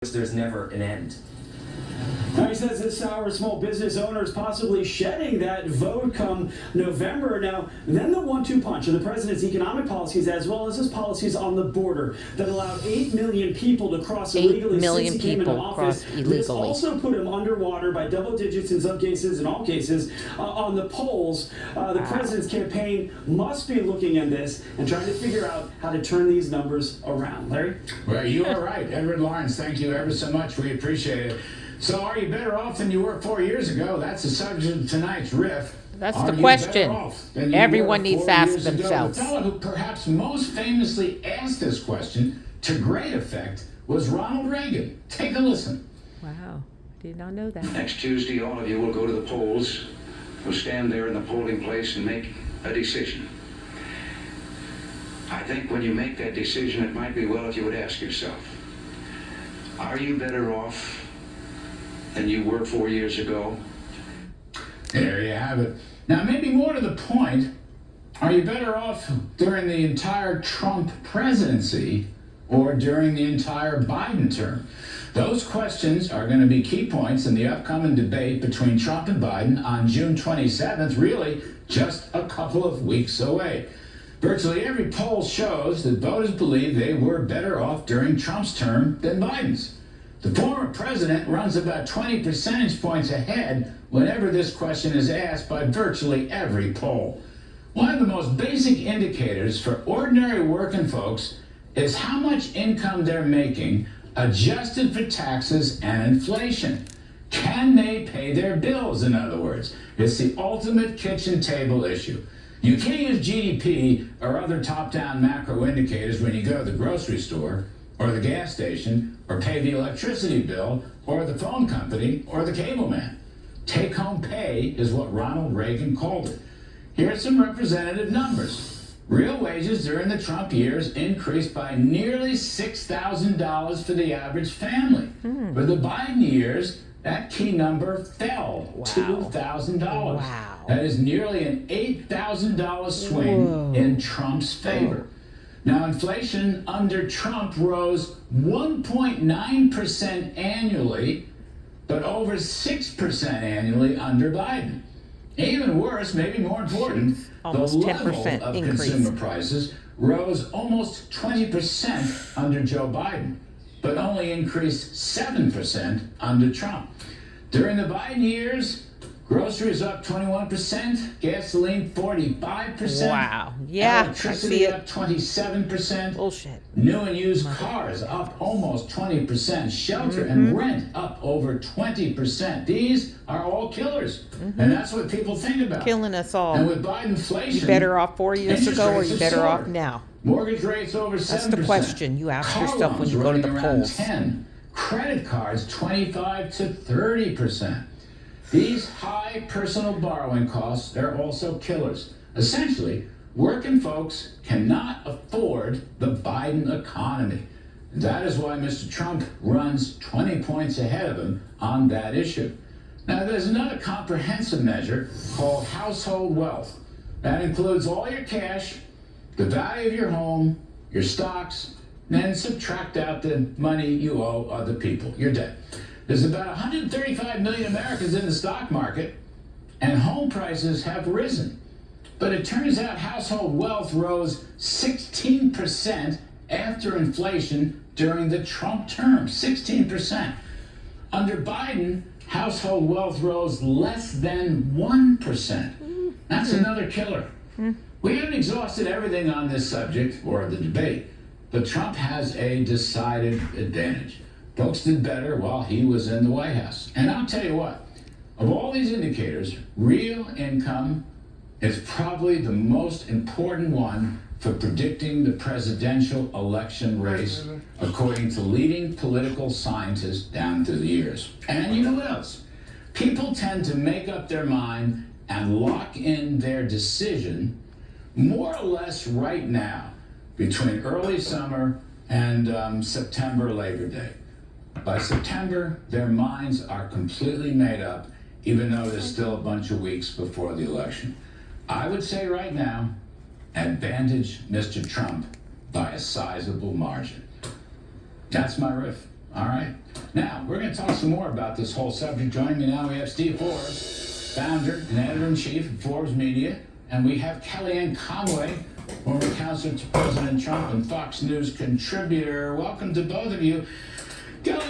There's never an end. Now he says this hour small business owners possibly shedding that vote come November. Now, then the 1-2 punch of the president's economic policies as well as his policies on the border that allowed 8 million people to cross illegally 8 million since he came into people office. crossed illegally. This also put him underwater by double digits in some cases, in all cases, on the polls. The president's campaign must be looking at this and trying to figure out how to turn these numbers around. Larry? Well, you are right. Edward Lawrence, thank you ever so much. We appreciate it. So are you better off than you were 4 years ago? That's the subject of tonight's riff. That's Are the you question better off than you everyone were needs 4 to ask years ago? themselves. The fellow who perhaps most famously asked this question to great effect was Ronald Reagan. Take a listen. Wow, did not know that. Next Tuesday, all of you will go to the polls. You'll stand there in the polling place and make a decision. I think when you make that decision, it might be well if you would ask yourself, are you better off than you were 4 years ago? There you have it. Now, maybe more to the point, are you better off during the entire Trump presidency or during the entire Biden term? Those questions are going to be key points in the upcoming debate between Trump and Biden on June 27th, really just a couple of weeks away. Virtually every poll shows that voters believe they were better off during Trump's term than Biden's. The former president runs about 20 percentage points ahead whenever this question is asked by virtually every poll. One of the most basic indicators for ordinary working folks is how much income they're making adjusted for taxes and inflation. Can they pay their bills, in other words? It's the ultimate kitchen table issue. You can't use GDP or other top-down macro indicators when you go to the grocery store or the gas station or pay the electricity bill or the phone company or the cable man. Take-home pay is what Ronald Reagan called it. Here are some representative numbers. Real wages during the Trump years increased by nearly $6,000 for the average family. For the Biden years, that key number fell $2,000. Wow. That is nearly an $8,000 swing in Trump's favor. Now, inflation under Trump rose 1.9% annually, but over 6% annually under Biden. Even worse, maybe more important, Almost the level 10% of increase. consumer prices rose almost 20% under Joe Biden, but only increased 7% under Trump. During the Biden years, groceries up 21%, gasoline 45%. Wow. Yeah, I electricity see it. up 27%. Bullshit. New and used cars up almost 20%. Shelter and rent up over 20%. These are all killers. And that's what people think about. Killing us all. And with Biden inflation, You better off 4 years interest ago or rates you have better off soared. now? Mortgage rates over 7%. That's the question you ask Car yourself when loans you go to running the around polls. 10. Credit cards 25 to 30%. These high personal borrowing costs are also killers. Essentially, working folks cannot afford the Biden economy. That is why Mr. Trump runs 20 points ahead of him on that issue. Now, there's another comprehensive measure called household wealth. That includes all your cash, the value of your home, your stocks, and then subtract out the money you owe other people, your debt. There's about 135 million Americans in the stock market, and home prices have risen. But it turns out household wealth rose 16% after inflation during the Trump term. 16%. Under Biden, household wealth rose less than 1%. That's another killer. We haven't exhausted everything on this subject or the debate, but Trump has a decided advantage. Folks did better while he was in the White House. And I'll tell you what, of all these indicators, real income is probably the most important one for predicting the presidential election race, according to leading political scientists down through the years. And you know what else? People tend to make up their mind and lock in their decision more or less right now between early summer and September, Labor Day. By September, their minds are completely made up, even though there's still a bunch of weeks before the election. I would say right now, advantage Mr. Trump by a sizable margin. That's my riff. All right. Now, we're going to talk some more about this whole subject. Joining me now, we have Steve Forbes, founder and editor-in-chief of Forbes Media, and we have Kellyanne Conway, former counselor to President Trump and Fox News contributor. Welcome to both of you. Kellyanne.